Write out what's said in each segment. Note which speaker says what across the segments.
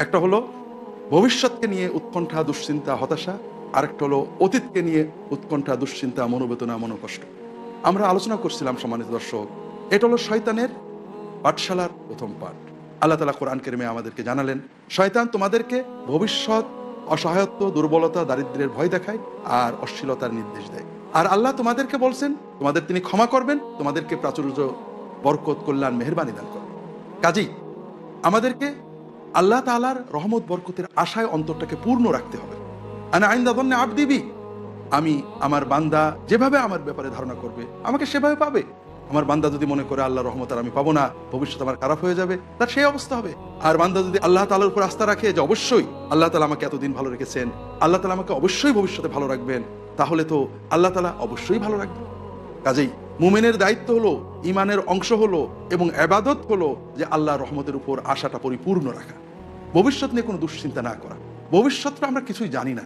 Speaker 1: একটা হলো ভবিষ্যৎকে নিয়ে উৎকণ্ঠা, দুশ্চিন্তা, হতাশা। আরেকটা হলো অতীতকে নিয়ে উৎকণ্ঠা, দুশ্চিন্তা, মনোবেদনা, মনোকষ্ট। আমরা আলোচনা করছিলাম সম্মানিত দর্শক, এটা হলো শয়তানের পাঠশালার প্রথম পাঠ। আল্লাহ তাআলা কোরআন কারিমে আমাদেরকে জানালেন, শয়তান তোমাদেরকে ভবিষ্যৎ, অসহায়ত্ব, দুর্বলতা, দারিদ্র্যের ভয় দেখায় আর অশ্লীলতার নির্দেশ দেয়। আর আল্লাহ তোমাদেরকে বলছেন তোমাদের তিনি ক্ষমা করবেন, তোমাদেরকে প্রাচুর্য, বরকত, কল্যাণ, মেহেরবানি দান করবেন। কাজেই আমাদেরকে আল্লাহ তাআলার রহমত বরকতের আশায় অন্তরটাকে পূর্ণ রাখতে হবে। আনা ইনদা যন্নি আবদি বি, আমি আমার বান্দা যেভাবে আমার ব্যাপারে ধারণা করবে আমাকে সেভাবে পাবে। আমার বান্দা যদি মনে করে আল্লাহর রহমত আর আমি পাবো না, ভবিষ্যৎ আমার খারাপ হয়ে যাবে, তার সেই অবস্থা হবে। আর বান্দা যদি আল্লাহ তাআলার উপর আস্থা রাখে যে অবশ্যই আল্লাহ তাআলা আমাকে এতদিন ভালো রেখেছেন, আল্লাহ তাআলা আমাকে অবশ্যই ভবিষ্যতে ভালো রাখবেন, তাহলে তো আল্লাহ তাআলা অবশ্যই ভালো রাখবেন। কাজেই মুমিনের দায়িত্ব হলো, ইমানের অংশ হলো এবং ইবাদত হলো যে আল্লাহর রহমতের উপর আশাটা পরিপূর্ণ রাখা, ভবিষ্যৎ নিয়ে কোনো দুশ্চিন্তা না করা। ভবিষ্যৎটা আমরা কিছুই জানি না,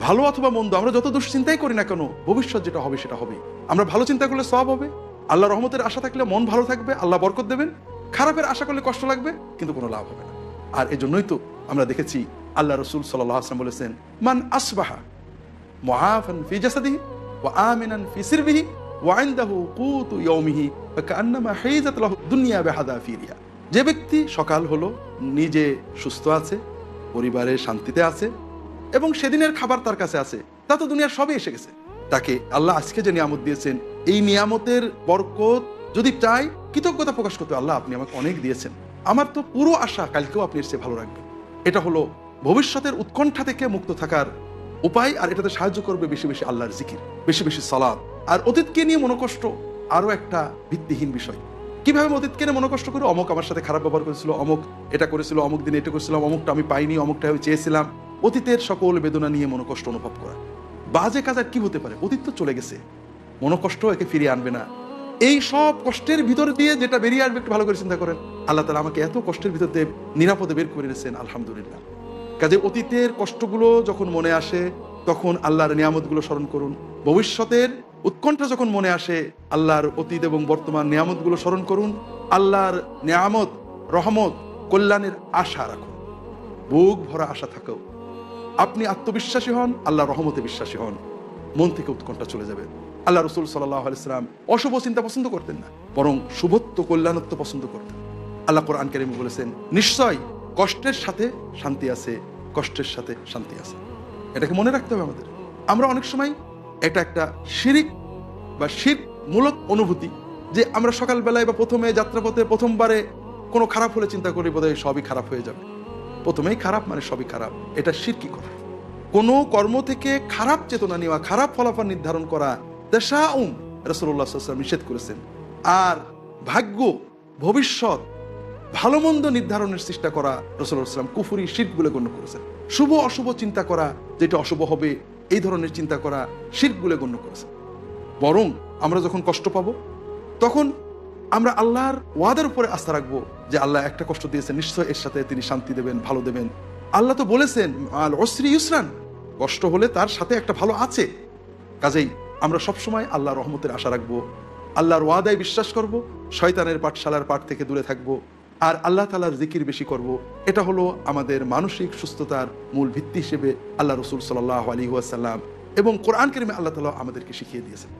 Speaker 1: ভালো অথবা মন্দ, আমরা যত দুশ্চিন্তাই করি না কেন, ভবিষ্যৎ যেটা হবে সেটা হবে। আমরা ভালো চিন্তা করলে সওয়াব হবে, আল্লাহ রহমতের আশা থাকলে মন ভালো থাকবে, আল্লাহ বরকত দেবেন। খারাপের আশা করলে কষ্ট লাগবে, কিন্তু কোনো লাভ হবে না। আর এজন্যই তো আমরা দেখেছি আল্লাহ রাসূল সাল্লাল্লাহু আলাইহি ওয়াসাল্লাম বলেছেন, মান আসবাহা মুআফান ফি জাসাদিহি ওয়া আমিনান ফি সিরবিহি ওয়া ইনদাহু কুতু ইয়াউমিহি ফাকান্নামা হাইজাত লাহু দুনিয়া বিহাদাফিরিয়া। যে ব্যক্তি সকাল হলো নিজে সুস্থ আছে, পরিবারের শান্তিতে আছে এবং সেদিনের খাবার তার কাছে আছে, তা তো দুনিয়ার সবই এসে গেছে। তাকে আল্লাহ আজকে যে নিয়ামত দিয়েছেন, এই নিয়ামতের বরকত যদি চাই, কৃতজ্ঞতা প্রকাশ করতে, আল্লাহ আপনি আমাকে অনেক দিয়েছেন, আমার তো পুরো আশা কালকেও আপনি এসে ভালো রাখবেন। এটা হলো ভবিষ্যতের উৎকণ্ঠা থেকে মুক্ত থাকার উপায়। আর এটাতে সাহায্য করবে বেশি বেশি আল্লাহর জিকির, বেশি বেশি সালাত। আর অতীতকে নিয়ে মনোকষ্ট আরো একটা ভিত্তিহীন বিষয়। কিভাবে অতীতকে নিয়ে মনোকষ্ট করে, অমুক আমার সাথে খারাপ ব্যবহার করেছিল, অমুক এটা করেছিল, অমুক দিনে এটা করেছিলাম, অমুকটা আমি পাইনি, অমুকটা আমি চেয়েছিলাম। অতীতের সকল বেদনা নিয়ে মনোকষ্ট অনুভব করা। বাজে কাজ আর কি হতে পারে, অতীত তো চলে গেছে, মনোকষ্ট একে ফিরিয়ে আনবে না। এই সব কষ্টের ভিতর দিয়ে যেটা বেরিয়ে আসবে, একটু ভালো করে চিন্তা করেন, আল্লাহ তাআলা আমাকে এত কষ্টের ভিতর দিয়ে নিরাপদে বের করে এনেছেন, আলহামদুলিল্লাহ। কাজে অতীতের কষ্টগুলো যখন মনে আসে, তখন আল্লাহর নিয়ামতগুলো স্মরণ করুন। ভবিষ্যতের উৎকণ্ঠা যখন মনে আসে, আল্লাহর অতীত এবং বর্তমান নিয়ামতগুলো স্মরণ করুন। আল্লাহর নিয়ামত, রহমত, কল্যাণের আশা রাখুন, বুক ভরা আশা থাকো। আপনি আত্মবিশ্বাসী হন, আল্লাহর রহমতে বিশ্বাসী হন, মন থেকে উৎকণ্ঠা চলে যাবে। আল্লাহ রাসূল সাল্লাল্লাহু আলাইহি ওয়াসাল্লাম অশুভ চিন্তা পছন্দ করতেন না, বরং শুভত্ব, কল্যাণত্ব পছন্দ করতেন। আল্লাহ কোরআন কারীমে বলেছেন, নিশ্চয় কষ্টের সাথে শান্তি আছে, কষ্টের সাথে শান্তি আছে। এটাকে মনে রাখতে হবে আমাদের। আমরা অনেক সময় এটা একটা শিরিক বা শিরকমূলক অনুভূতি, যে আমরা সকালবেলায় বা প্রথমে যাত্রাপথে প্রথমবারে কোনো খারাপ হলে চিন্তা করি বোধহয় সবই খারাপ হয়ে যাবে, প্রথমেই খারাপ মানে সবই খারাপ। এটা শিরকি কথা। কোনো কর্ম থেকে খারাপ চেতনা নেওয়া, খারাপ ফলাফল নির্ধারণ করা, তাশাউম রাসূলুল্লাহ সাল্লাল্লাহু আলাইহি ওয়াসাল্লাম নিষেধ করেছেন। আর ভাগ্য, ভবিষ্যৎ, ভালো মন্দ নির্ধারণের চেষ্টা করা রাসূলুল্লাহ সাল্লাল্লাহু আলাইহি ওয়াসাল্লাম কুফরি, শিরক বলে গণ্য করেছেন। শুভ অশুভ চিন্তা করা, যেটা অশুভ হবে এই ধরনের চিন্তা করা শিরক বলে গণ্য করেছেন। বরং আমরা যখন কষ্ট পাবো, তখন আমরা আল্লাহর ওয়াদার উপরে আস্থা রাখবো যে আল্লাহ একটা কষ্ট দিয়েছেন, নিশ্চয় এর সাথে তিনি শান্তি দেবেন, ভালো দেবেন। আল্লাহ তো বলেছেন আল উসরি ইউসরান, কষ্ট হলে তার সাথে একটা ভালো আছে। কাজেই আমরা সবসময় আল্লাহর রহমতের আশা রাখবো, আল্লাহর ওয়াদায় বিশ্বাস করব, শয়তানের পাঠশালার পাঠ থেকে দূরে থাকবো, আর আল্লাহ তাআলার জিকির বেশি করব। এটা হলো আমাদের মানসিক সুস্থতার মূল ভিত্তি হিসেবে আল্লাহ রাসূল সাল্লাল্লাহু আলাইহি ওয়াসাল্লাম এবং কোরআন কারীমে আল্লাহ তাআলা আমাদেরকে শিখিয়ে দিয়েছেন।